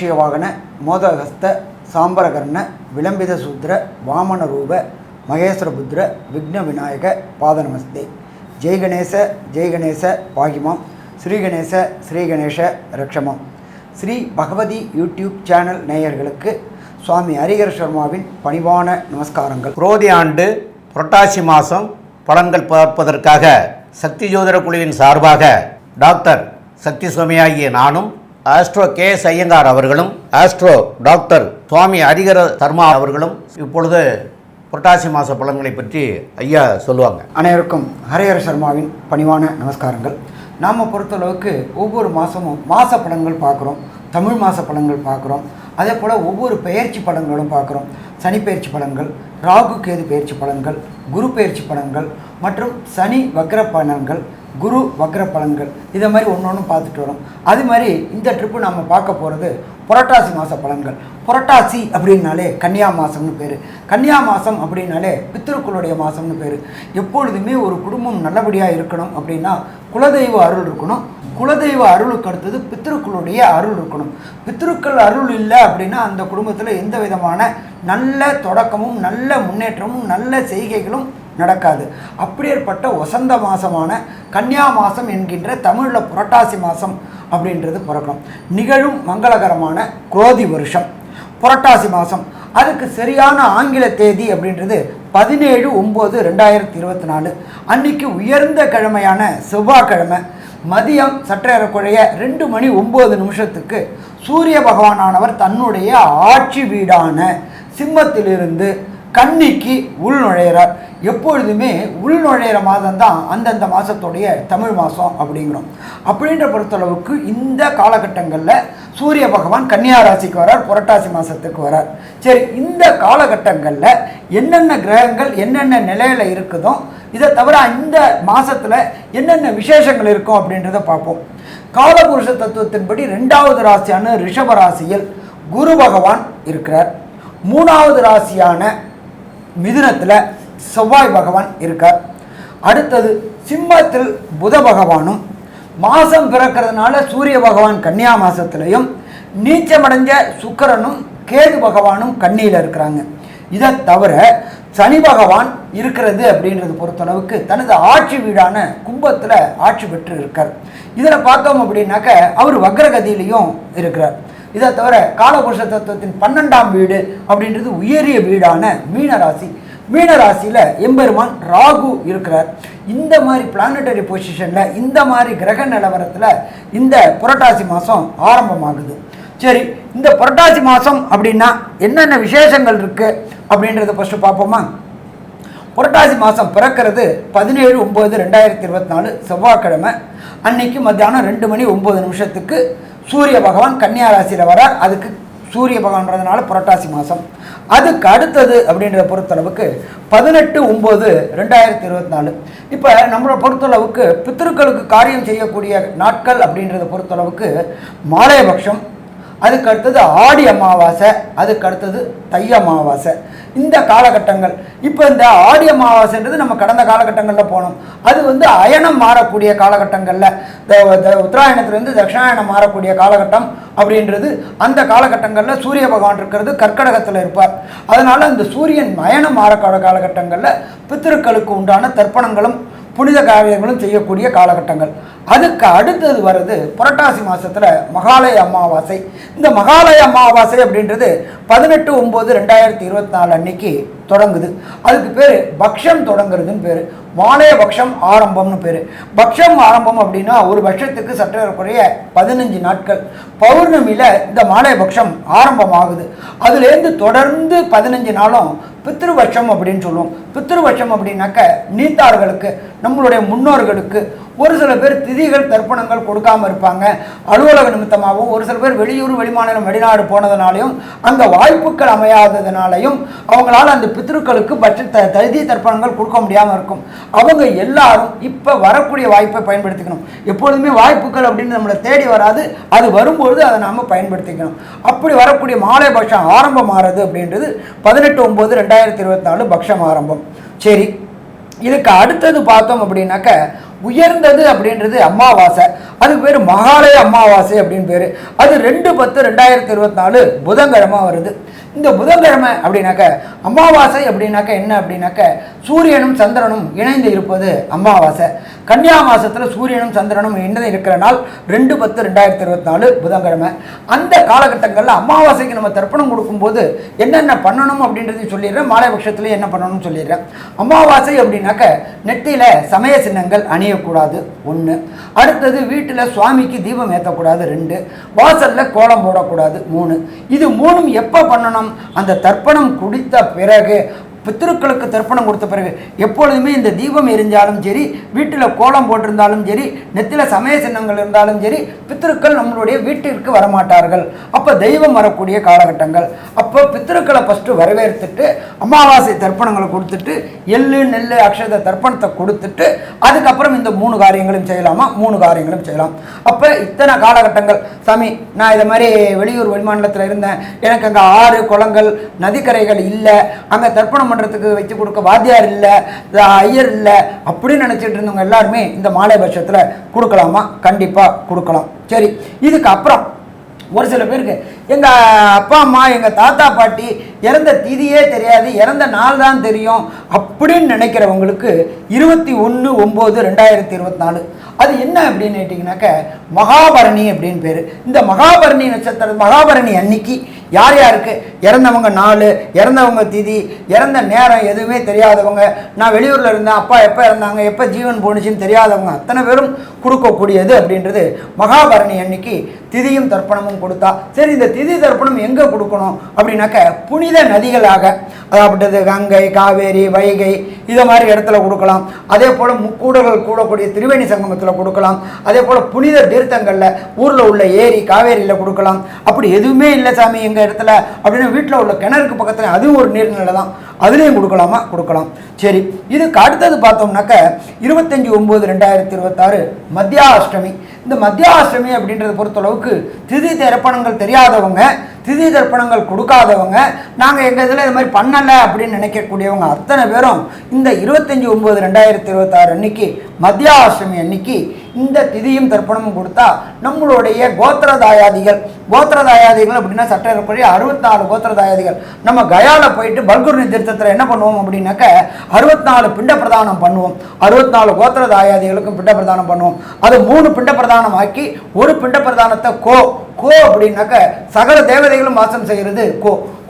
மூஷிகவாகன மோதகஸ்த சாம்பரகர்ண விளம்பித சூத்திர வாமன ரூப மகேஸ்வரபுத்திர விக்ன விநாயக பாதநமஸ்தே. ஜெய்கணேச பாகிமாம், ஸ்ரீகணேச ஸ்ரீகணேஷ ரக்ஷமாம். ஸ்ரீ பகவதி யூடியூப் சேனல் நேயர்களுக்கு சுவாமி ஹரிஹர சர்மாவின் பணிவான நமஸ்காரங்கள். குரோதி ஆண்டு புரட்டாசி மாதம் பலன்கள் பார்ப்பதற்காக சக்தி ஜோதிட குழுவின் சார்பாக டாக்டர் சக்தி சுவாமியாகிய நானும், ஆஸ்ட்ரோ KS ஐயங்கார் அவர்களும், ஆஸ்ட்ரோ டாக்டர் சுவாமி ஹரிஹர சர்மா அவர்களும் இப்பொழுது புரட்டாசி மாத பலன்களை பற்றி ஐயா சொல்லுவாங்க. அனைவருக்கும் ஹரிஹர சர்மாவின் பணிவான நமஸ்காரங்கள். நாம் பொறுத்தளவுக்கு ஒவ்வொரு மாதமும் மாத பலன்கள் பார்க்குறோம், தமிழ் மாத பலன்கள் பார்க்குறோம், அதே போல் ஒவ்வொரு பெயர்ச்சி பலன்களும் பார்க்குறோம். சனி பயிற்சி பலன்கள், ராகு கேது பயிற்சி பலன்கள், குரு பயிற்சி பலன்கள் மற்றும் சனி வக்ர பலன்கள், குரு வக்ர பலன்கள், இதை மாதிரி ஒன்று ஒன்று பார்த்துட்டு வரோம். அது மாதிரி இந்த ட்ரிப்பு நம்ம பார்க்க போகிறது புரட்டாசி மாத பலன்கள். புரட்டாசி அப்படின்னாலே கன்னியா மாதம்னு பேர். கன்னியா மாதம் அப்படின்னாலே பித்ருக்களுடைய மாதம்னு பேர். எப்பொழுதுமே ஒரு குடும்பம் நல்லபடியாக இருக்கணும் அப்படின்னா குலதெய்வ அருள் இருக்கணும். குலதெய்வ அருளுக்கு அடுத்தது பித்ருக்களுடைய அருள் இருக்கணும். பித்ருக்கள் அருள் இல்லை அப்படின்னா அந்த குடும்பத்தில் எந்த விதமான நல்ல தொடக்கமும் நல்ல முன்னேற்றமும் நல்ல செய்கைகளும் நடக்காது. அப்படியேற்பட்ட வசந்த மாதமான கன்னியா மாதம் என்கின்ற தமிழில் புரட்டாசி மாதம் அப்படின்றது பிறக்கணும். நிகழும் மங்களகரமான குரோதி வருஷம் புரட்டாசி மாதம். அதுக்கு சரியான ஆங்கில தேதி அப்படின்றது 17/9/2024. அன்னைக்கு உயர்ந்த கிழமையான செவ்வாய்க்கிழமை மதியம் சற்றேறக்குறைய 2:09 சூரிய பகவானானவர் தன்னுடைய ஆட்சி வீடான சிம்மத்திலிருந்து கன்னிக்கு உள் நுழையிறார். எப்பொழுதுமே உள் நுழையிற மாதம் தான் அந்தந்த மாதத்துடைய தமிழ் மாதம் அப்படிங்கிறோம். அப்படின்ற பொறுத்தளவுக்கு இந்த காலகட்டங்களில் சூரிய பகவான் கன்னியா ராசிக்கு வரார், புரட்டாசி மாதத்துக்கு வரார். சரி, இந்த காலகட்டங்களில் என்னென்ன கிரகங்கள் என்னென்ன நிலையில் இருக்குதோ, இதை தவிர இந்த மாதத்தில் என்னென்ன விசேஷங்கள் இருக்கும் அப்படின்றத பார்ப்போம். காலபுருஷ தத்துவத்தின்படி 2வது ராசியான ரிஷப ராசியில் குரு பகவான் இருக்கிறார். 3வது ராசியான மிதுனத்தில் செவ்வாய் பகவான் இருக்கார். அடுத்தது சிம்மத்தில் புத பகவானும், மாதம் பிறக்கிறதுனால சூரிய பகவான் கன்னியா மாதத்துலையும், நீச்சமடைஞ்ச சுக்கிரனும் கேது பகவானும் கன்னியில் இருக்கிறாங்க. இதை தவிர சனி பகவான் இருக்கிறது அப்படின்றது பொறுத்தளவுக்கு தனது ஆட்சி வீடான கும்பத்தில் ஆட்சி பெற்று இருக்கார். இதில் பார்த்தோம் அப்படின்னாக்க அவர் வக்ரகதியிலையும் இருக்கிறார். இதை தவிர காலபுருஷ தத்துவத்தின் 12ஆம் வீடு அப்படின்றது உயரிய வீடான மீனராசி. மீனராசியில் எம்பெருமான் ராகு இருக்கிறார். இந்த மாதிரி பிளானட்டரி பொசிஷனில் இந்த மாதிரி கிரக நிலவரத்தில் இந்த புரட்டாசி மாதம் ஆரம்பமாகுது. சரி, இந்த புரட்டாசி மாதம் அப்படின்னா என்னென்ன விசேஷங்கள் இருக்குது அப்படின்றத ஃபஸ்ட்டு பார்ப்போமா. புரட்டாசி மாதம் பிறக்கிறது 17/9/2024 செவ்வாய்க்கிழமை. அன்னைக்கு மத்தியானம் 2:09 சூரிய பகவான் கன்னியா ராசியில் வரார். அதுக்கு சூரிய பகவான்றதுனால புரட்டாசி மாதம். அதுக்கு அடுத்தது அப்படின்றத பொறுத்தளவுக்கு 18/9/2024. இப்போ நம்மளை பொறுத்தளவுக்கு பித்ருக்களுக்கு காரியம் செய்யக்கூடிய நாட்கள் அப்படின்றத பொறுத்தளவுக்கு மாலையபக்ஷம், அதுக்கு அடுத்தது ஆடி அமாவாசை, அதுக்கு அடுத்தது தை அமாவாசை. இந்த காலகட்டங்கள். இப்போ இந்த ஆடி அமாவாசைன்றது நம்ம கடந்த காலகட்டங்களில் போனோம். அது அயனம் மாறக்கூடிய காலகட்டங்களில் உத்தராயணத்துலேருந்து தட்சிணாயணம் மாறக்கூடிய காலகட்டம் அப்படின்றது அந்த காலகட்டங்களில் சூரிய பகவான் இருக்கிறது கர்க்கடகத்தில் இருப்பார். அதனால் அந்த சூரியன் அயனம் மாறக்கூடிய காலகட்டங்களில் பித்திருக்களுக்கு உண்டான தர்ப்பணங்களும் புனித காரியங்களும் செய்யக்கூடிய காலகட்டங்கள். அதுக்கு அடுத்தது வருது புரட்டாசி மாதத்தில் மகாலய அமாவாசை. இந்த மகாலய அமாவாசை அப்படின்றது 18/9/2024 அன்னைக்கு தொடங்குது. அதுக்கு பேர் பக்ஷம் தொடங்குறதுன்னு பேர். மாலைய பக்ஷம் ஆரம்பம்னு பேர். பக்ஷம் ஆரம்பம் அப்படின்னா ஒரு பட்சத்துக்கு சற்றேறக்குறைய 15 நாட்கள். பௌர்ணமியில் இந்த மாலைய பக்ஷம் ஆரம்பமாகுது. அதுலேருந்து தொடர்ந்து 15 நாளும் பித்ருபட்சம் அப்படின்னு சொல்லுவோம். பித்ருபட்சம் அப்படின்னாக்க நீத்தார்களுக்கு, நம்மளுடைய முன்னோர்களுக்கு ஒரு சில பேர் திதிகள் தர்ப்பணங்கள் கொடுக்காமல் இருப்பாங்க. அலுவலக நிமித்தமாகவும் ஒரு சில பேர் வெளியூர் வெளிமாநிலம் வெளிநாடு போனதுனாலையும் அந்த வாய்ப்புகள் அமையாததுனாலையும் அவங்களால அந்த பித்ருக்களுக்கு திதி தர்ப்பணங்கள் கொடுக்க முடியாமல் இருக்கும். அவங்க எல்லாரும் இப்போ வரக்கூடிய வாய்ப்பை பயன்படுத்திக்கணும். எப்பொழுதுமே வாய்ப்புகள் அப்படின்னு நம்மளை தேடி வராது, அது வரும்பொழுது அதை நாம் பயன்படுத்திக்கணும். அப்படி வரக்கூடிய மாலை பட்சம் ஆரம்பம் ஆகிறது அப்படின்றது 18/9/2024 பக்ஷம் ஆரம்பம். சரி, இதுக்கு அடுத்தது பார்த்தோம் அப்படின்னாக்க உயர்ந்தது அப்படின்றது அமாவாசை. அதுக்கு பேர் மகாலய அமாவாசை அப்படின்னு பேர். அது 2/10/2024 புதன்கிழமை வருது. இந்த புதன்கிழமை அப்படின்னாக்க அமாவாசை அப்படின்னாக்க என்ன அப்படின்னாக்க சூரியனும் சந்திரனும் இணைந்து இருப்பது அமாவாசை. கன்னியா மாசத்தில் சூரியனும் சந்திரனும் இணைந்து இருக்கிற நாள் 2/10/2024 புதன்கிழமை. அந்த காலகட்டங்களில் அமாவாசைக்கு நம்ம தர்ப்பணம் கொடுக்கும்போது என்னென்ன பண்ணணும் அப்படின்றதையும் சொல்லிடுறேன், மாலைபட்சத்துல என்ன பண்ணணும்னு சொல்லிடுறேன். அமாவாசை அப்படின்னாக்க நெத்தியில் சமய சின்னங்கள் அணியக்கூடாது 1. அடுத்தது வீட்டில் சுவாமிக்கு தீபம் ஏற்றக்கூடாது 2. வாசலில் கோலம் போடக்கூடாது 3. இது 3ம் எப்போ பண்ணணும்? அந்த தர்ப்பணம் குடித்த பிறகு, பித்ருக்களுக்கு தர்ப்பணம் கொடுத்த பிறகு. எப்பொழுதுமே இந்த தீபம் எரிஞ்சாலும் சரி, வீட்டில் கோலம் போட்டிருந்தாலும் சரி, நெத்தியில் சமய சின்னங்கள் இருந்தாலும் சரி, பித்ருக்கள் நம்மளுடைய வீட்டிற்கு வரமாட்டார்கள். அப்போ தெய்வம் வரக்கூடிய காலகட்டங்கள். அப்போ பித்ருக்களை ஃபஸ்ட்டு வரவேற்றுட்டு அமாவாசை தர்ப்பணங்களை கொடுத்துட்டு எள்ளு நெல் அக்ஷத தர்ப்பணத்தை கொடுத்துட்டு அதுக்கப்புறம் இந்த 3 காரியங்களும் செய்யலாமா? 3 காரியங்களும் செய்யலாம். அப்போ இத்தனை காலகட்டங்கள் சாமி, நான் இதை மாதிரி வெளியூர் வெளிமாநிலத்தில் இருந்தேன், எனக்கு அங்கே ஆறு குளங்கள் நதிக்கரைகள் இல்லை, அங்கே தர்ப்பணம் பண்ணுறதுக்கு வச்சு கொடுக்க வாத்தியார் இல்லை, ஐயர் இல்லை அப்படின்னு நினச்சிட்டு இருந்தவங்க எல்லாருமே இந்த மாலை பட்சத்தில் கொடுக்கலாமா? கண்டிப்பாக கொடுக்கலாம். சரி, இதுக்கு அப்புறம் ஒரு சில பேருக்கு எங்கள் அப்பா அம்மா எங்கள் தாத்தா பாட்டி இறந்த திதியே தெரியாது, இறந்த நாள் தான் தெரியும் அப்படின்னு நினைக்கிறவங்களுக்கு 21/9/2024 அது என்ன அப்படின்னு கேட்டிங்கனாக்க மகாபரணி அப்படின்னு பேர். இந்த மகாபரணி நட்சத்திரம், மகாபரணி அன்னைக்கு யார் யாருக்கு இறந்தவங்க நாள், இறந்தவங்க திதி, இறந்த நேரம் எதுவுமே தெரியாதவங்க, நான் வெளியூரில் இருந்தேன், அப்பா எப்போ இறந்தாங்க, எப்போ ஜீவன் போணுச்சுன்னு தெரியாதவங்க அத்தனை பேரும் கொடுக்கக்கூடியது அப்படின்றது மகாபரணி அன்னைக்கு திதியும் தர்ப்பணமும் கொடுத்தா. சரி, இந்த திதி தர்ப்பணம் எங்கே கொடுக்கணும் அப்படின்னாக்க புனித நதிகளாக, அதாவது கங்கை, காவேரி, வைகை இதை மாதிரி இடத்துல கொடுக்கலாம். அதே போல் முக்கூடர்கள் கூடக்கூடிய திரிவேணி சங்கமத்தில் கொடுக்கலாம். அதே போல் புனித தீர்த்தங்களில் ஊரில் உள்ள ஏரி காவேரியில் கொடுக்கலாம். அப்படி எதுவுமே இல்லை சாமி எங்கள் இடத்துல அப்படின்னா வீட்டில் உள்ள கிணறுக்கு பக்கத்தில் அதுவும் ஒரு நீர்நிலை தான், அதுலேயும் கொடுக்கலாமா? கொடுக்கலாம். சரி, இதுக்கு அடுத்தது பார்த்தோம்னாக்க 25/9/2026 மத்தியாஷ்டமி. இந்த மத்தியாஷ்டமி அப்படின்றத பொறுத்தளவுக்கு திதி தர்ப்பணங்கள் தெரியாதவங்க, திதி தர்ப்பணங்கள் கொடுக்காதவங்க, நாங்கள் எங்கள் இதில் இது மாதிரி பண்ணலை அப்படின்னு நினைக்கக்கூடியவங்க அத்தனை பேரும் இந்த 25/9/2026 அன்னைக்கு மத்தியாஷ்டமி அன்னைக்கு இந்த திதியும் தர்ப்பணமும் கொடுத்தா நம்மளுடைய கோத்திரதாயாதிகள் அப்படின்னா சட்டப்படி 64 கோத்திரதாயாதிகள் நம்ம கயாவில் போயிட்டு பல்குர்னி தீர்த்தத்தில் என்ன பண்ணுவோம் அப்படின்னாக்க 64 பிண்ட பிரதானம் பண்ணுவோம். 64 கோத்திரதாயாதிகளுக்கும் பிண்ட பிரதானம் பண்ணுவோம். அது 3 பிண்ட பிரதானம் ஆக்கி ஒரு பிண்ட பிரதானத்தை கோ அப்படின்னாக்க சகல தேவதைகளும் வாசம் செய்கிறது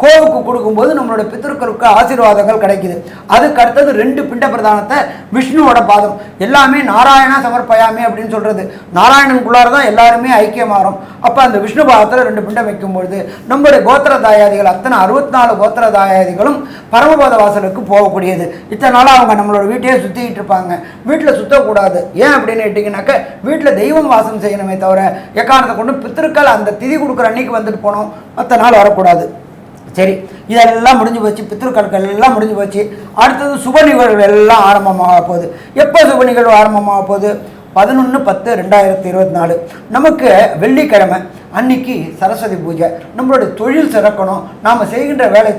கோவுக்கு கொடுக்கும்போது நம்மளோட பித்ருக்களுக்கு ஆசீர்வாதங்கள் கிடைக்குது. அதுக்கு அடுத்தது 2 பிண்ட பிரதானத்தை விஷ்ணுவோட பாதம், எல்லாமே நாராயணா சமர்ப்பயாமே அப்படின்னு சொல்றது, நாராயணனுக்குள்ளார தான் எல்லாருமே ஐக்கியமாறும். அப்போ அந்த விஷ்ணு பாதத்தில் 2 பிண்டம் வைக்கும்பொழுது நம்மளுடைய கோத்திரதாயாதிகள் அத்தனை 64 கோத்திரதாயாதிகளும் பரமபத வாசலுக்கு போகக்கூடியது. இத்தனை நாளாக அவங்க நம்மளோட வீட்டையே சுற்றிக்கிட்டு இருப்பாங்க. வீட்டில் சுற்றக்கூடாது. ஏன் அப்படின்னு கேட்டிங்கனாக்க வீட்டில் தெய்வம் வாசம் செய்யணுமே தவிர எக்காரணத்தை கொண்டு பித்ருக்கள் அந்த திதி கொடுக்குற அன்னைக்கு வந்துட்டு போனோம், மற்ற நாள் வரக்கூடாது. சரி, இதெல்லாம் முடிஞ்சு போச்சு, பித்ருக்கள் எல்லாம் முடிஞ்சு போச்சு. அடுத்தது சுப நிகழ்வு எல்லாம் ஆரம்பமாக போகுது. எப்போ சுப நிகழ்வு ஆரம்பமாக போகுது? 11/10/2024 நமக்கு வெள்ளிக்கிழமை அன்னைக்கு சரஸ்வதி பூஜை. நம்மளுடைய தொழில் சிறக்கணும், நாம் செய்கின்ற வேலை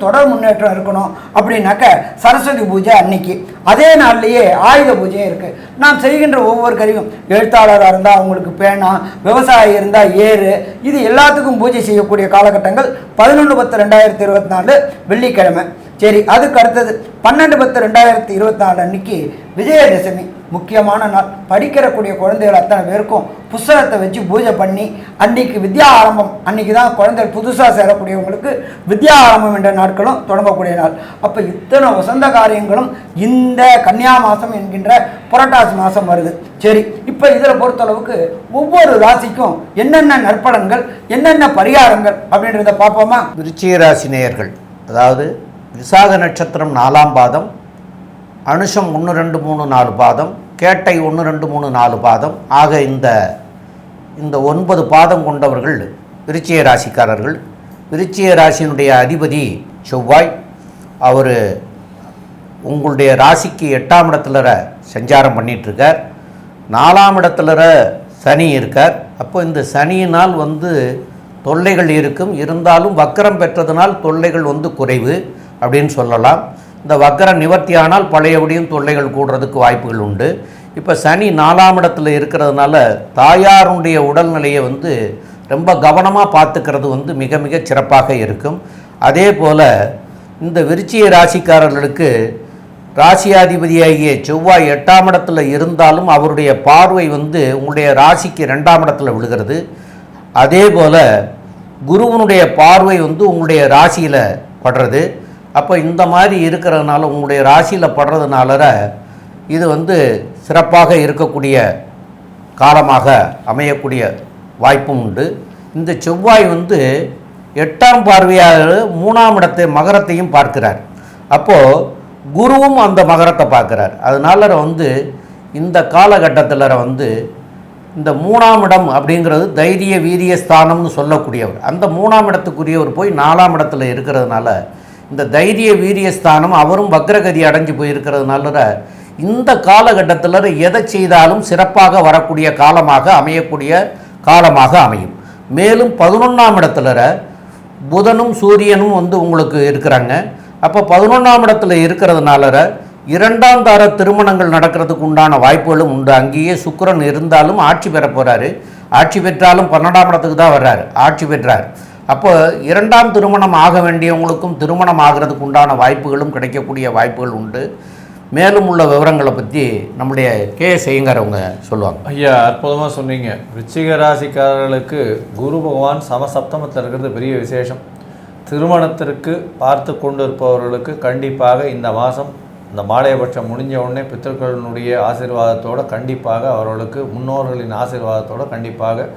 தொடர் முன்னேற்றம் இருக்கணும் அப்படின்னாக்க சரஸ்வதி பூஜை அன்னைக்கு. அதே நாள்லேயே ஆயுத பூஜையும் இருக்குது. நாம் செய்கின்ற ஒவ்வொரு கருவியும், எழுத்தாளராக இருந்தால் அவங்களுக்கு பேனா, விவசாயி இருந்தால் ஏறு, இது எல்லாத்துக்கும் பூஜை செய்யக்கூடிய காலகட்டங்கள் 11/10/2024 வெள்ளிக்கிழமை. சரி, அதுக்கு அடுத்தது 12/10/2024 அன்னைக்கு விஜயதசமி, முக்கியமான நாள். படிக்கிறக்கூடிய குழந்தைகள் அத்தனை பேருக்கும் புஸ்தகத்தை வச்சு பூஜை பண்ணி அன்னைக்கு வித்யா ஆரம்பம், அன்னைக்கு தான் குழந்தைகள் புதுசாக சேரக்கூடியவங்களுக்கு வித்யா ஆரம்பம் என்ற நாட்களும் தொடங்கக்கூடிய நாள். அப்போ இத்தனை வசந்த காரியங்களும் இந்த கன்னியா மாதம் என்கின்ற புரட்டாசி மாதம் வருது. சரி, இப்போ இதில் பொறுத்தளவுக்கு ஒவ்வொரு ராசிக்கும் என்னென்ன நற்பலன்கள், என்னென்ன பரிகாரங்கள் அப்படின்றத பார்ப்போமா? விருச்சிக ராசி நேயர்கள், அதாவது விசாக நட்சத்திரம் 4ஆம் பாதம், அனுஷம் 1, 2, 3, 4 பாதம், கேட்டை 1, 2, 3, 4 பாதம் ஆக இந்த 9 பாதம் கொண்டவர்கள் விருச்சிக ராசிக்காரர்கள். விருச்சிக ராசியினுடைய அதிபதி செவ்வாய். அவர் உங்களுடைய ராசிக்கு 8ஆம் இடத்துல சஞ்சாரம் பண்ணிகிட்ருக்கார். 4ஆம் இடத்துல சனி இருக்கார். அப்போ இந்த சனியினால் தொல்லைகள் இருக்கும், இருந்தாலும் வக்கரம் பெற்றதுனால் தொல்லைகள் குறைவு அப்படின்னு சொல்லலாம். இந்த வக்கர நிவர்த்தியானால் பழையபடியும் தொல்லைகள் கூடுறதுக்கு வாய்ப்புகள் உண்டு. இப்போ சனி 4ஆம் இடத்துல இருக்கிறதுனால தாயாருடைய உடல்நிலையை வந்து ரொம்ப கவனமாக பார்த்துக்கிறது வந்து மிக மிக சிறப்பாக இருக்கும். அதே போல் இந்த விருச்சிக ராசிக்காரர்களுக்கு ராசியாதிபதியாகிய செவ்வாய் 8ஆம் இடத்துல இருந்தாலும் அவருடைய பார்வை வந்து உங்களுடைய ராசிக்கு 2ஆம் இடத்துல விழுகிறது. அதே போல் குருவனுடைய பார்வை வந்து உங்களுடைய ராசியில் படுறது. அப்போ இந்த மாதிரி இருக்கிறதுனால உங்களுடைய ராசியில் படுறதுனால இது வந்து சிறப்பாக இருக்கக்கூடிய காலமாக அமையக்கூடிய வாய்ப்பும் உண்டு. இந்த செவ்வாய் வந்து 8ஆம் பார்வையாக 3ஆம் இடத்தை மகரத்தையும் பார்க்கிறார். அப்போது குருவும் அந்த மகரத்தை பார்க்குறார். அதனால வந்து இந்த காலகட்டத்தில் வந்து இந்த 3ஆம் இடம் அப்படிங்கிறது தைரிய வீரிய ஸ்தானம்னு சொல்லக்கூடியவர். அந்த 3ஆம் இடத்துக்குரியவர் போய் 4ஆம் இடத்துல இருக்கிறதுனால இந்த தைரிய வீரிய ஸ்தானம் அவரும் வக்ரகதி அடைஞ்சு போயிருக்கிறதுனால இந்த காலகட்டத்தில் எதை செய்தாலும் சிறப்பாக வரக்கூடிய காலமாக அமையக்கூடிய காலமாக அமையும். மேலும் 11ஆம் இடத்துல புதனும் சூரியனும் வந்து உங்களுக்கு இருக்கிறாங்க. அப்போ 11ஆம் இடத்துல இருக்கிறதுனால 2ஆம் தார திருமணங்கள் நடக்கிறதுக்கு உண்டான வாய்ப்புகளும் உண்டு. அங்கேயே சுக்கிரன் இருந்தாலும் ஆட்சி பெற போகிறாரு. ஆட்சி பெற்றாலும் 12ஆம் இடத்துக்கு தான் வர்றாரு, ஆட்சி பெற்றார். அப்போ 2ஆம் திருமணம் ஆக வேண்டியவங்களுக்கும் திருமணம் ஆகிறதுக்கு உண்டான வாய்ப்புகளும் கிடைக்கக்கூடிய வாய்ப்புகள் உண்டு. மேலும் உள்ள விவரங்களை பற்றி நம்முடைய KS ஐயங்கார் அவங்க சொல்லுவாங்க. ஐயா, அற்புதமாக சொன்னீங்க. விருச்சிக ராசிக்காரர்களுக்கு குரு பகவான் சமசப்தமத்தில் இருக்கிறது பெரிய விசேஷம். திருமணத்திற்கு பார்த்து கொண்டு இருப்பவர்களுக்கு கண்டிப்பாக இந்த மாதம் இந்த மாலையபட்சம் முடிஞ்ச உடனே பித்தர்களுடைய ஆசீர்வாதத்தோடு கண்டிப்பாக அவர்களுக்கு முன்னோர்களின் ஆசீர்வாதத்தோடு கண்டிப்பாக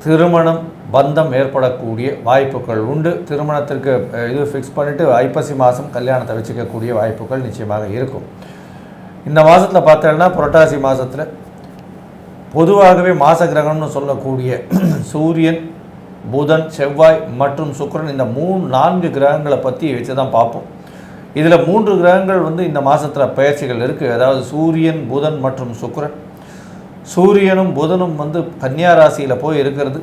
திருமணம் பந்தம் ஏற்படக்கூடிய வாய்ப்புகள் உண்டு. திருமணத்திற்கு இது ஃபிக்ஸ் பண்ணிவிட்டு ஐப்பசி மாதம் கல்யாணத்தை வச்சுக்கக்கூடிய வாய்ப்புகள் நிச்சயமாக இருக்கும். இந்த மாதத்தில் பார்த்தோம்னா புரட்டாசி மாதத்தில் பொதுவாகவே மாச கிரகம்னு சொல்லக்கூடிய சூரியன், புதன், செவ்வாய் மற்றும் சுக்கிரன் இந்த 4 கிரகங்களை பற்றி வச்சு தான் பார்ப்போம். இதில் 3 கிரகங்கள் வந்து இந்த மாதத்தில் பயிற்சிகள் இருக்குது. அதாவது சூரியன், புதன் மற்றும் சுக்கிரன். சூரியனும் புதனும் வந்து கன்னியா ராசியில் போய் இருக்கிறது.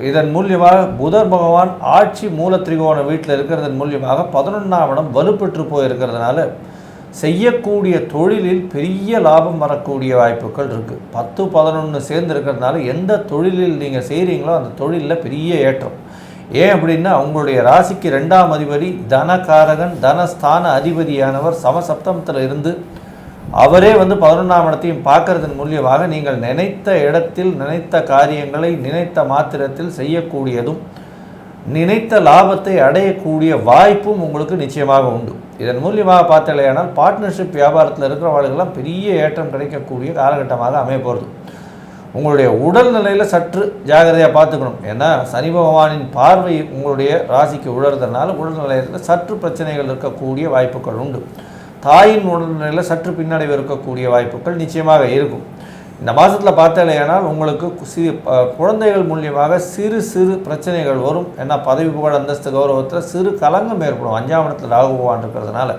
இதன் மூலியமாக புதன் பகவான் ஆட்சி மூல திரிகோண வீட்டில் இருக்கிறதன் மூலியமாக 11ஆம் இடம் வலுப்பெற்று போயிருக்கிறதுனால செய்யக்கூடிய தொழிலில் பெரிய லாபம் வரக்கூடிய வாய்ப்புகள் இருக்குது. 10, 11 சேர்ந்து இருக்கிறதுனால எந்த தொழிலில் நீங்கள் செய்கிறீங்களோ அந்த தொழிலில் பெரிய ஏற்றம். ஏன் அப்படின்னா உங்களுடைய ராசிக்கு 2ஆம் அதிபதி தனகாரகன், தனஸ்தான அதிபதியானவர் சமசப்தமத்தில் இருந்து அவரே வந்து 11ஆம் இடத்தையும் பார்க்கறதன் மூலியமாக நீங்கள் நினைத்த இடத்தில் நினைத்த காரியங்களை நினைத்த மாத்திரத்தில் செய்யக்கூடியதும் நினைத்த லாபத்தை அடையக்கூடிய வாய்ப்பும் உங்களுக்கு நிச்சயமாக உண்டு. இதன் மூலியமாக பார்த்தலையானால் பார்ட்னர்ஷிப் வியாபாரத்தில் இருக்கிறவர்களுக்கெல்லாம் பெரிய ஏற்றம் கிடைக்கக்கூடிய காலகட்டமாக அமைய போகிறது. உங்களுடைய உடல்நிலையில் சற்று ஜாகிரதையாக பார்த்துக்கணும். ஏன்னா சனி பகவானின் பார்வை உங்களுடைய ராசிக்கு உழறதுனால உடல்நிலையில் சற்று பிரச்சனைகள் இருக்கக்கூடிய வாய்ப்புகள் உண்டு. தாயின் உடல்நிலையில் சற்று பின்னடைவு இருக்கக்கூடிய வாய்ப்புகள் நிச்சயமாக இருக்கும். இந்த மாதத்தில் பார்த்தாலேயானால் உங்களுக்கு குழந்தைகள் மூலியமாக சிறு சிறு பிரச்சனைகள் வரும். ஏன்னா பதவி புகழ் அந்தஸ்து கௌரவத்தில் சிறு கலங்கம் ஏற்படும். 5ஆம் இடத்துல ராகு பகவான் இருக்கிறதுனால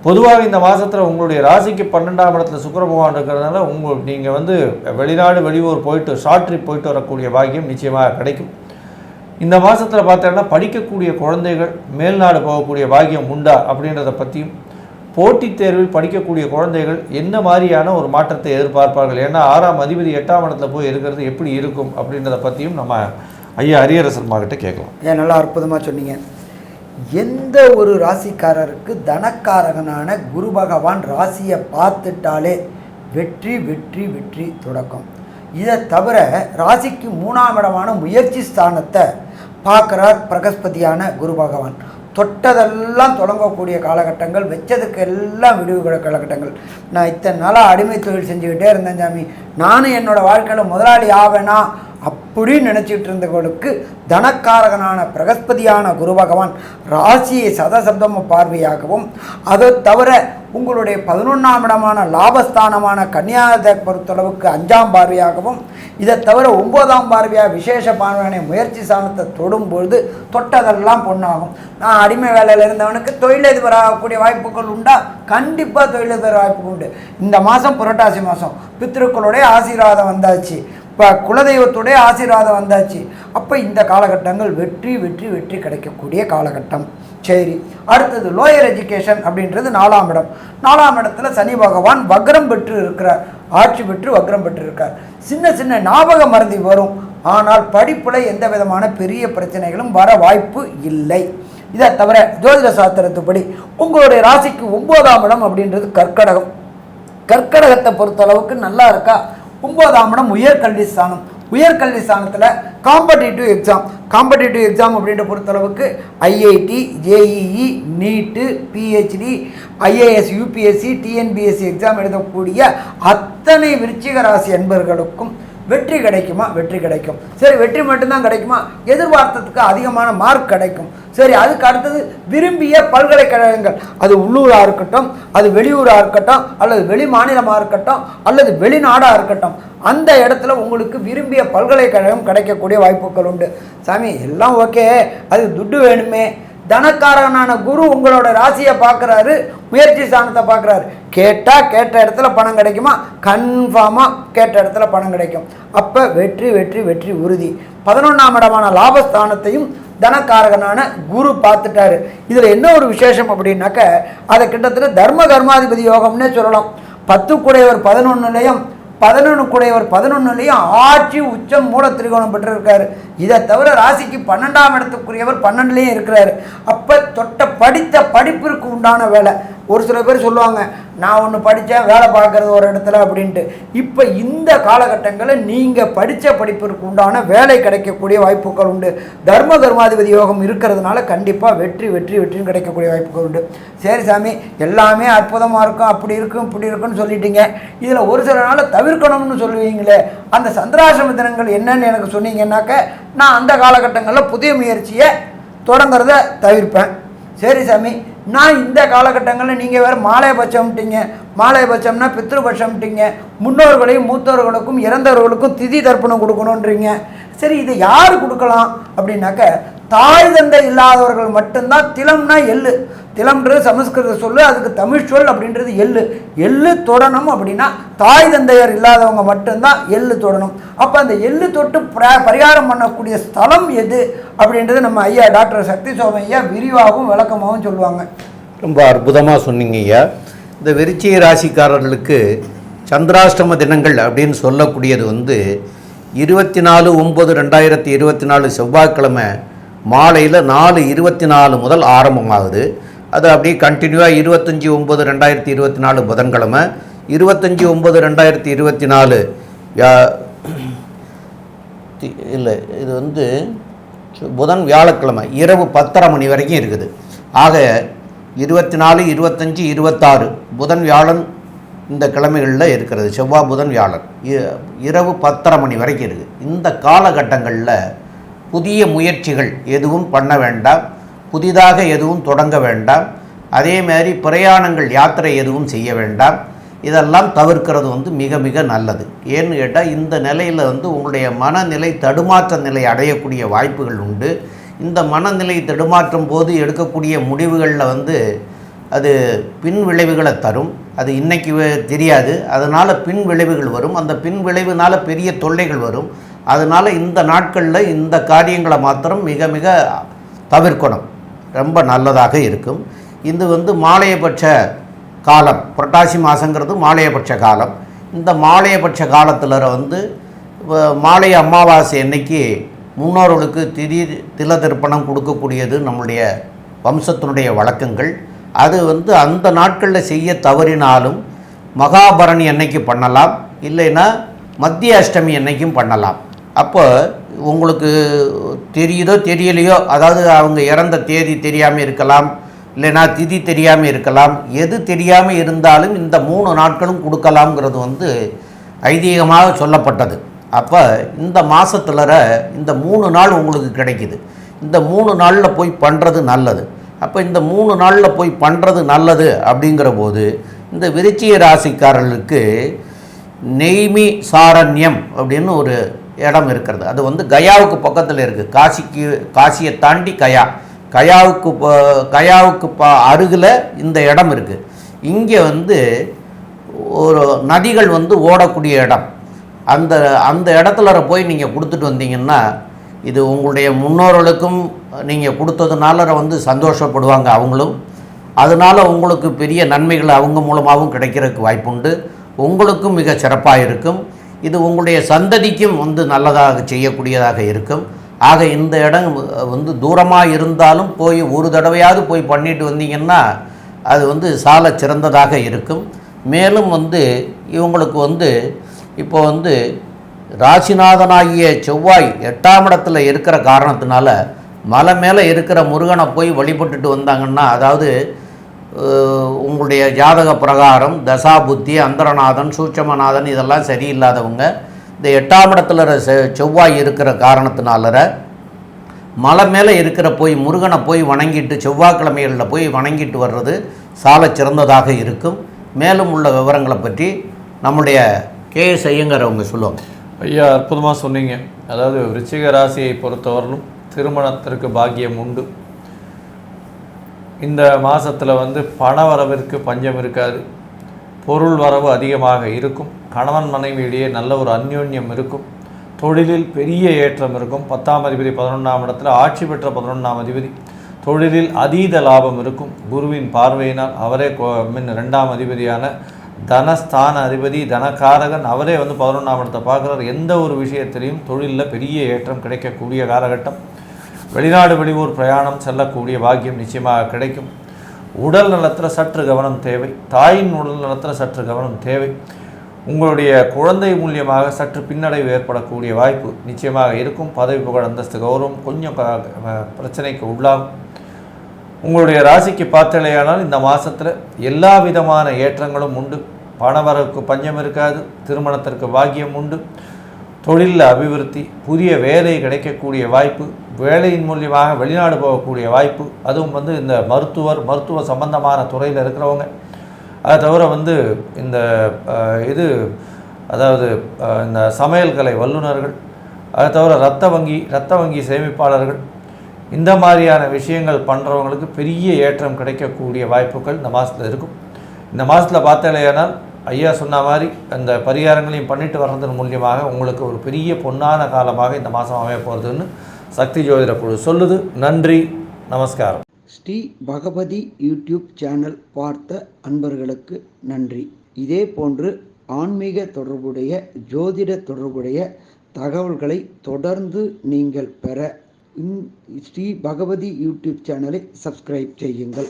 பொதுவாக இந்த மாதத்தில் உங்களுடைய ராசிக்கு 12ஆம் இடத்துல சுக்கிர பகவான் இருக்கிறதுனால நீங்கள் வந்து வெளிநாடு வெளியூர் போயிட்டு ஷார்ட் ட்ரிப் போயிட்டு வரக்கூடிய பாக்கியம் நிச்சயமாக கிடைக்கும். இந்த மாதத்தில் பார்த்தோன்னா படிக்கக்கூடிய குழந்தைகள் மேல்நாடு போகக்கூடிய பாக்கியம் உண்டா அப்படின்றத பற்றியும், போட்டித் தேர்வில் படிக்கக்கூடிய குழந்தைகள் என்ன மாதிரியான ஒரு மாற்றத்தை எதிர்பார்ப்பார்கள், ஏன்னா 6ஆம் அதிபதி 8ஆம் இடத்துல போய் இருக்கிறது எப்படி இருக்கும் அப்படின்றத பற்றியும் நம்ம ஐயா ஹரியரசர்மாகிட்ட கேட்கலாம். ஏன் நல்லா அற்புதமாக சொன்னீங்க. எந்த ஒரு ராசிக்காரருக்கு தனக்காரகனான குரு பகவான் ராசியை பார்த்துட்டாலே வெற்றி வெற்றி வெற்றி தொடக்கம். இதை தவிர ராசிக்கு 3ஆம் இடமான முயற்சி ஸ்தானத்தை பார்க்குறார் பிரகஸ்பதியான குரு பகவான். தொட்டதெல்லாம் தொடங்கக்கூடிய காலகட்டங்கள், வச்சதுக்கு எல்லாம் விடுவிக்கிற காலகட்டங்கள். நான் இத்தனை நாளாக அடிமை தொழில் செஞ்சுக்கிட்டே இருந்தேன் சாமி, நானும் என்னோடய வாழ்க்கையில் முதலாளி ஆவேனா அப்படின்னு நினச்சிட்டு இருந்தவர்களுக்கு தனக்காரகனான பிரகஸ்பதியான குரு பகவான் ராசியை சதசப்தம பார்வையாகவும், அதை தவிர உங்களுடைய 11ஆம் இடமான லாபஸ்தானமான கன்னியாதை பொறுத்தளவுக்கு 5ஆம் பார்வையாகவும், இதை தவிர 9ஆம் பார்வையாக விசேஷ பார்வையான முயற்சி ஸ்தானத்தை தொடும்பொழுது தொட்டதெல்லாம் பொண்ணாகும். நான் அடிமை வேலையில் இருந்தவனுக்கு தொழிலதிபர் ஆகக்கூடிய வாய்ப்புகள் உண்டா? கண்டிப்பாக தொழிலதிபர் வாய்ப்புகள் உண்டு. இந்த மாதம் புரட்டாசி மாதம் பித்ருக்களுடைய ஆசீர்வாதம் வந்தாச்சு. இப்போ குலதெய்வத்துடைய ஆசீர்வாதம் வந்தாச்சு. அப்போ இந்த காலகட்டங்கள் வெற்றி வெற்றி வெற்றி கிடைக்கக்கூடிய காலகட்டம். சரி, அடுத்தது லோயர் எஜுகேஷன் அப்படின்றது 4ஆம் இடம். 4ஆம் இடத்துல சனி பகவான் வக்ரம் பெற்று இருக்கிறார், ஆட்சி பெற்று வக்ரம் பெற்று இருக்கார். சின்ன சின்ன ஞாபக மறதி வரும், ஆனால் படிப்பில் எந்த விதமான பெரிய பிரச்சனைகளும் வர வாய்ப்பு இல்லை. இதை தவிர ஜோதிட சாஸ்திரத்துப்படி உங்களுடைய ராசிக்கு 9ஆம் இடம் அப்படின்றது கர்க்கடகம். கர்க்கடகத்தை பொறுத்தளவுக்கு நல்லா இருக்கா? 9ஆம் இடம் உயர்கல்வி ஸ்தானம். உயர்கல்வி ஸ்தானத்தில் காம்படிட்டிவ் எக்ஸாம் அப்படின்ற பொறுத்தளவுக்கு IIT, JEE, NEET, PhD, IAS, UPSC, TNPSC exam எழுதக்கூடிய அத்தனை விருச்சிக ராசி அன்பர்களுக்கும் வெற்றி கிடைக்குமா? வெற்றி கிடைக்கும். சரி, வெற்றி மட்டும்தான் கிடைக்குமா? எதிர்பார்த்ததுக்கு அதிகமான மார்க் கிடைக்கும். சரி, அதுக்கு அடுத்தது விரும்பிய பல்கலைக்கழகங்கள், அது உள்ளூராக இருக்கட்டும், அது வெளியூராக இருக்கட்டும், அல்லது வெளி மாநிலமாக இருக்கட்டும், அல்லது வெளிநாடாக இருக்கட்டும், அந்த இடத்துல உங்களுக்கு விரும்பிய பல்கலைக்கழகம் கிடைக்கக்கூடிய வாய்ப்புகள் உண்டு. சாமி எல்லாம் ஓகே, அது துட்டு வேணுமே. தனக்காரகனான குரு உங்களோட ராசியை பார்க்குறாரு, முயற்சி ஸ்தானத்தை பார்க்குறாரு. கேட்டால் கேட்ட இடத்துல பணம் கிடைக்குமா? கன்ஃபார்மாக கேட்ட இடத்துல பணம் கிடைக்கும். அப்போ வெற்றி வெற்றி வெற்றி உறுதி. 11ஆம் இடமான லாபஸ்தானத்தையும் தனக்காரகனான குரு பார்த்துட்டாரு. இதில் என்ன ஒரு விசேஷம் அப்படின்னாக்க, அதை கிட்டத்தட்ட தர்ம கர்மாதிபதி யோகம்னே சொல்லலாம். 10 கூடையவர் 11லையும் 11 கூடையவர் 11லையும் ஆட்சி உச்சம் மூல திரிகோணம் பெற்றிருக்காரு. இதை தவிர ராசிக்கு 12ஆம் இடத்துக்குரியவர் 12லையும் இருக்கிறாரு. அப்போ படித்த படிப்பிற்கு உண்டான வேலை. ஒரு சில பேர் சொல்லுவாங்க, நான் ஒன்று படித்தேன், வேலை பார்க்குறது ஒரு இடத்துல அப்படின்ட்டு. இப்போ இந்த காலகட்டங்களில் நீங்கள் படித்த படிப்பிற்கு உண்டான வேலை கிடைக்கக்கூடிய வாய்ப்புகள் உண்டு. தர்ம கர்மாதிபதி யோகம் இருக்கிறதுனால கண்டிப்பாக வெற்றி வெற்றி வெற்றின்னு கிடைக்கக்கூடிய வாய்ப்புகள் உண்டு. சரி சாமி, எல்லாமே அற்புதமாக இருக்கும், அப்படி இருக்கும் இப்படி இருக்குன்னு சொல்லிட்டீங்க. இதில் ஒரு சில நாள் தவிர்க்கணும்னு சொல்லுவீங்களே, அந்த சந்திராசிரம தினங்கள் என்னன்னு எனக்கு சொன்னீங்கன்னாக்க நான் அந்த காலகட்டங்களில் புதிய முயற்சியை தொடங்குறத தவிர்ப்பேன். சரி சாமி, நான் இந்த காலகட்டங்களில் நீங்கள் வேறு மாலையபட்சம்ட்டீங்க. மாலையபட்சம்னா பித்ருபட்சம்ட்டீங்க. முன்னோர்களையும் மூத்தவர்களுக்கும் இறந்தவர்களுக்கும் திதி தர்ப்பணம் கொடுக்கணுன்றீங்க. சரி, இதை யார் கொடுக்கலாம் அப்படின்னாக்க, தாய் தந்தை இல்லாதவர்கள் மட்டும்தான். திலம்னா எள்ளு, திலம்ன்றது சமஸ்கிருத சொல்லு, அதுக்கு தமிழ் சொல் அப்படின்றது எள்ளு. எள்ளு தொடணும் அப்படின்னா தாய் தந்தையர் இல்லாதவங்க மட்டும்தான் எள்ளு தொடணும். அப்போ அந்த எள்ளு தொட்டு பரிகாரம் பண்ணக்கூடிய ஸ்தலம் எது அப்படின்றது நம்ம ஐயா டாக்டர் சக்தி சோமையா விரிவாகவும் விளக்கமாகவும் சொல்லுவாங்க. ரொம்ப அற்புதமாக சொன்னீங்க ஐயா. இந்த விருச்சிக ராசிக்காரர்களுக்கு சந்திராஷ்டம தினங்கள் அப்படின்னு சொல்லக்கூடியது 24/9/2024 செவ்வாய்க்கிழமை மாலையில் 4:24 முதல் ஆரம்பமாகுது. அது அப்படியே கண்டினியூவாக 25/9/2024 புதன்கிழமை, 25/9/2024 இல்லை, இது புதன் வியாழக்கிழமை இரவு 10:30 மணி வரைக்கும் இருக்குது. ஆக 24, 25, 26 புதன் வியாழன் இந்த கிழமைகளில் இருக்கிறது. செவ்வாய் புதன் வியாழன் இரவு 10:30 மணி வரைக்கும் இருக்குது. இந்த காலகட்டங்களில் புதிய முயற்சிகள் எதுவும் பண்ண வேண்டாம், புதிதாக எதுவும் தொடங்க வேண்டாம். அதே மாதிரி பிரயாணங்கள், யாத்திரை எதுவும் செய்ய வேண்டாம். இதெல்லாம் தவிர்க்கிறது மிக மிக நல்லது. ஏன்னு கேட்டால், இந்த நிலையில் உங்களுடைய மனநிலை தடுமாற்ற நிலை அடையக்கூடிய வாய்ப்புகள் உண்டு. இந்த மனநிலை தடுமாற்றும் போது எடுக்கக்கூடிய முடிவுகளில் அது பின் விளைவுகளை தரும். அது இன்றைக்கி தெரியாது, அதனால் பின் விளைவுகள் வரும். அந்த பின் விளைவுனால் பெரிய தொல்லைகள் வரும். அதனால் இந்த நாட்களில் இந்த காரியங்களை மாத்திரம் மிக மிக தவிர்க்கணும், ரொம்ப நல்லதாக இருக்கும். இது மாலையபட்ச காலம். புரட்டாசி மாதங்கிறது மாலையபட்ச காலம். இந்த மாலையபட்ச காலத்தில் மாலை அமாவாசை அன்னைக்கு முன்னோர்களுக்கு தில திருப்பணம் கொடுக்கக்கூடியது நம்முடைய வம்சத்தினுடைய வழக்கங்கள். அது அந்த நாட்களில் செய்ய தவறினாலும் மகாபரணி அன்னைக்கு பண்ணலாம், இல்லைன்னா மத்திய அஷ்டமி அன்னைக்கும் பண்ணலாம். அப்போ உங்களுக்கு தெரியுதோ தெரியலையோ, அதாவது அவங்க இறந்த தேதி தெரியாமல் இருக்கலாம், இல்லைனா திதி தெரியாமல் இருக்கலாம். எது தெரியாமல் இருந்தாலும் இந்த 3 நாட்களும் கொடுக்கலாம்ங்கிறது ஐதீகமாக சொல்லப்பட்டது. அப்போ இந்த மாதத்தில் இந்த 3 நாள் உங்களுக்கு கிடைக்குது. இந்த 3 நாளில் போய் பண்ணுறது நல்லது. அப்போ இந்த 3 நாளில் போய் பண்ணுறது நல்லது. அப்படிங்கிற போது இந்த விருச்சிக ராசிக்காரர்களுக்கு நெய்மி சாரண்யம் அப்படின்னு ஒரு இடம் இருக்கிறது. அது கயாவுக்கு பக்கத்தில் இருக்குது. காசியை தாண்டி கயாவுக்கு அருகில் இந்த இடம் இருக்குது. இங்கே ஒரு நதிகள் ஓடக்கூடிய இடம். அந்த அந்த இடத்துல போய் நீங்கள் கொடுத்துட்டு வந்தீங்கன்னா இது உங்களுடைய முன்னோர்களுக்கும் நீங்கள் கொடுத்ததுனால வந்து சந்தோஷப்படுவாங்க அவங்களும். அதனால் உங்களுக்கு பெரிய நன்மைகள் அவங்க மூலமாகவும் கிடைக்கிறதுக்கு வாய்ப்புண்டு. உங்களுக்கும் மிக சிறப்பாக இருக்கும். இது உங்களுடைய சந்ததிக்கும் வந்து நல்லதாக செய்யக்கூடியதாக இருக்கும். ஆக இந்த இடம் வந்து தூரமாக இருந்தாலும் போய் ஒரு தடவையாவது போய் பண்ணிட்டு வந்தீங்கன்னா அது வந்து சால சிறந்ததாக இருக்கும். மேலும் வந்து இவங்களுக்கு வந்து இப்போ வந்து ராசிநாதனாகிய செவ்வாய் 8ஆம் இடத்துல இருக்கிற காரணத்தினால மலை மேலே இருக்கிற முருகனை போய் வழிபட்டுட்டு வந்தாங்கன்னா, அதாவது உங்களுடைய ஜாதக பிரகாரம் தசா புத்தி அந்தரநாதன் சூட்சமநாதன் இதெல்லாம் சரியில்லாதவங்க இந்த 8ஆம் இடத்துல செவ்வாய் இருக்கிற காரணத்தினால மலை மேலே இருக்கிற போய் முருகனை போய் வணங்கிட்டு செவ்வாய்க்கிழமைகளில் போய் வணங்கிட்டு வர்றது சால சிறந்ததாக இருக்கும். மேலும் உள்ள விவரங்களை பற்றி நம்முடைய KS ஐயங்கார் அவங்க சொல்லுவாங்க. ஐயா, அற்புதமாக சொன்னீங்க. அதாவது விருச்சிக ராசியை பொறுத்தவரையிலும் திருமணத்திற்கு பாக்கியம் உண்டு. இந்த மாதத்தில் வந்து பண வரவிற்கு பஞ்சம் இருக்காது. பொருள் வரவு அதிகமாக இருக்கும். கணவன் மனைவியிடையே நல்ல ஒரு அந்யோன்யம் இருக்கும். தொழிலில் பெரிய ஏற்றம் இருக்கும். 10ஆம் அதிபதி 11ஆம் இடத்துல ஆட்சி பெற்ற 11ஆம் அதிபதி. தொழிலில் அதீத லாபம் இருக்கும். குருவின் பார்வையினால் அவரே 2ஆம் அதிபதியான தனஸ்தான அதிபதி தனகாரகன் அவரே வந்து 11ஆம் இடத்தை பார்க்குறார். எந்த ஒரு விஷயத்திலையும் தொழிலில் பெரிய ஏற்றம் கிடைக்கக்கூடிய காலகட்டம். வெளிநாடு வெளியூர் பிரயாணம் செல்லக்கூடிய பாக்கியம் நிச்சயமாக கிடைக்கும். உடல் நலத்தில் சற்று கவனம் தேவை. தாயின் உடல் நலத்தில் சற்று கவனம் தேவை. உங்களுடைய குழந்தை மூலியமாக சற்று பின்னடைவு ஏற்படக்கூடிய வாய்ப்பு நிச்சயமாக இருக்கும். பதவி புகழ் அந்தஸ்து கௌரவம் கொஞ்சம் பிரச்சனைக்கு உள்ளாகும். உங்களுடைய ராசிக்கு பார்த்தலையானால் இந்த மாதத்தில் எல்லா விதமான ஏற்றங்களும் உண்டு. பணவரவுக்கு பஞ்சம் இருக்காது. திருமணத்திற்கு பாக்கியம் உண்டு. தொழிலில் அபிவிருத்தி, புதிய வேலை கிடைக்கக்கூடிய வாய்ப்பு, வேலையின் மூலியமாக வெளிநாடு போகக்கூடிய வாய்ப்பு, அதுவும் வந்து இந்த மருத்துவ சம்பந்தமான துறையில் இருக்கிறவங்க, அதை தவிர வந்து இந்த அதாவது இந்த சமையல் கலை வல்லுநர்கள், அதை தவிர இரத்த வங்கி சேமிப்பாளர்கள், இந்த மாதிரியான விஷயங்கள் பண்ணுறவங்களுக்கு பெரிய ஏற்றம் கிடைக்கக்கூடிய வாய்ப்புகள் இந்த மாதத்தில் இருக்கும். இந்த மாதத்தில் பார்த்தலையானால் ஐயா சொன்ன மாதிரி அந்த பரிகாரங்களையும் பண்ணிட்டு வர்றதன் மூலியமாக உங்களுக்கு ஒரு பெரிய பொன்னான காலமாக இந்த மாதம் அமைய போகிறதுன்னு சக்தி ஜோதிட குழு சொல்லுது. நன்றி, நமஸ்காரம். ஸ்ரீ பகவதி யூடியூப் சேனல் பார்த்த அன்பர்களுக்கு நன்றி. இதே போன்று ஆன்மீக தொடர்புடைய ஜோதிட தொடர்புடைய தகவல்களை தொடர்ந்து நீங்கள் பெற ஸ்ரீ பகவதி யூடியூப் சேனலை சப்ஸ்கிரைப் செய்யுங்கள்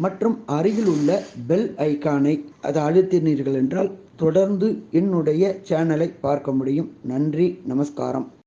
மற்றும் அருகில் உள்ள பெல் ஐகானை அதை அழுத்தினீர்கள் என்றால் தொடர்ந்து என்னுடைய சேனலை பார்க்க முடியும். நன்றி, நமஸ்காரம்.